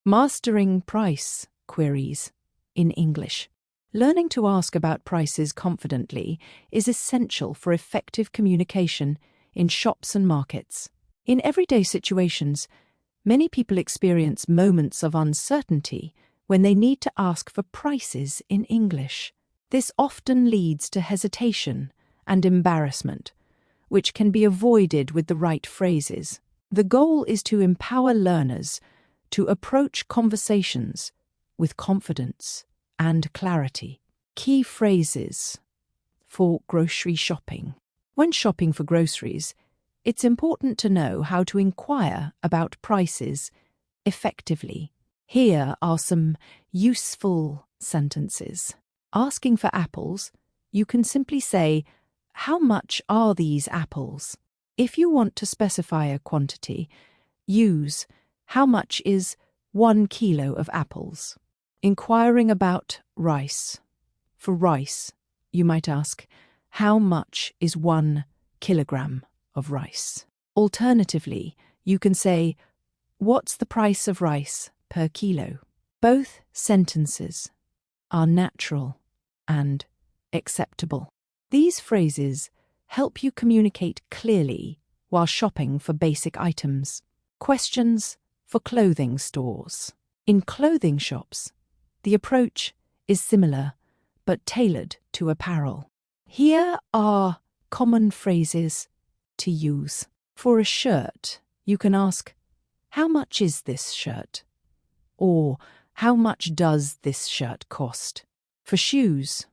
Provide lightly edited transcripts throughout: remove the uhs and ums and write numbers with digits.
Mastering price queries in English. Learning to ask about prices confidently is essential for effective communication in shops and markets. In everyday situations, many people experience moments of uncertainty when they need to ask for prices in English. This often leads to hesitation and embarrassment, which can be avoided with the right phrases. The goal is to empower learners to approach conversations with confidence and clarity. Key phrases for grocery shopping. When shopping for groceries, it's important to know how to inquire about prices effectively. Here are some useful sentences. Asking for apples, you can simply say, "How much are these apples?" If you want to specify a quantity, use "How much is 1 kilo of apples?" Inquiring about rice. For rice, you might ask, "How much is 1 kilogram of rice?" Alternatively, you can say, "What's the price of rice per kilo?" Both sentences are natural and acceptable. These phrases help you communicate clearly while shopping for basic items. Questions for clothing stores. In clothing shops, the approach is similar but tailored to apparel. Here are common phrases to use. For a shirt, you can ask, "How much is this shirt?" Or, "How much does this shirt cost?" For shoes,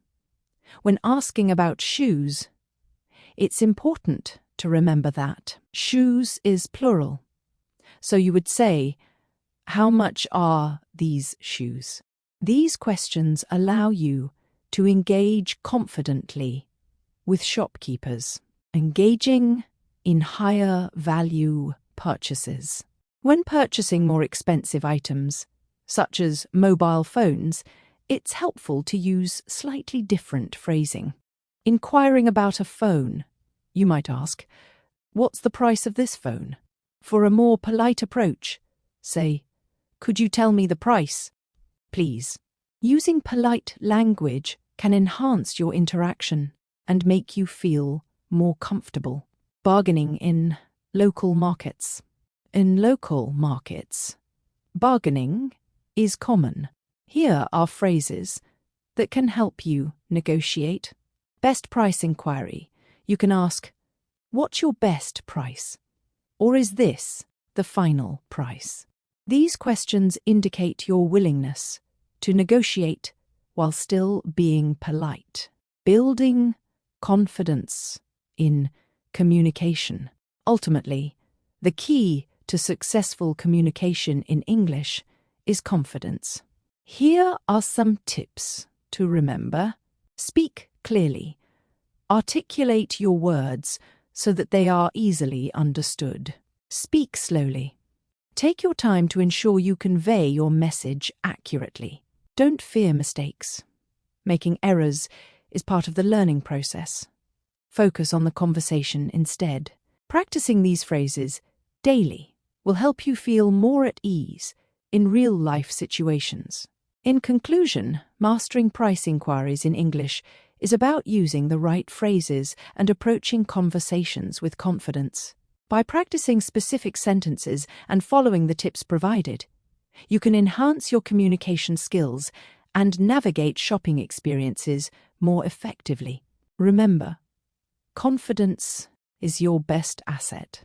when asking about shoes, it's important to remember that shoes is plural. So you would say, "How much are these shoes?" These questions allow you to engage confidently with shopkeepers, engaging in higher value purchases. When purchasing more expensive items, such as mobile phones, it's helpful to use slightly different phrasing. Inquiring about a phone, you might ask, "What's the price of this phone?" For a more polite approach, say, "Could you tell me the price, please?" Using polite language can enhance your interaction and make you feel more comfortable. Bargaining in local markets. In local markets, bargaining is common. Here are phrases that can help you negotiate. Best price inquiry. You can ask, "What's your best price?" Or, "Is this the final price?" These questions indicate your willingness to negotiate while still being polite. Building confidence in communication. Ultimately, the key to successful communication in English is confidence. Here are some tips to remember. Speak clearly. Articulate your words so that they are easily understood. Speak slowly. Take your time to ensure you convey your message accurately. Don't fear mistakes. Making errors is part of the learning process. Focus on the conversation instead. Practicing these phrases daily will help you feel more at ease in real-life situations. In conclusion, mastering price inquiries in English is about using the right phrases and approaching conversations with confidence. By practicing specific sentences and following the tips provided, you can enhance your communication skills and navigate shopping experiences more effectively. Remember, confidence is your best asset.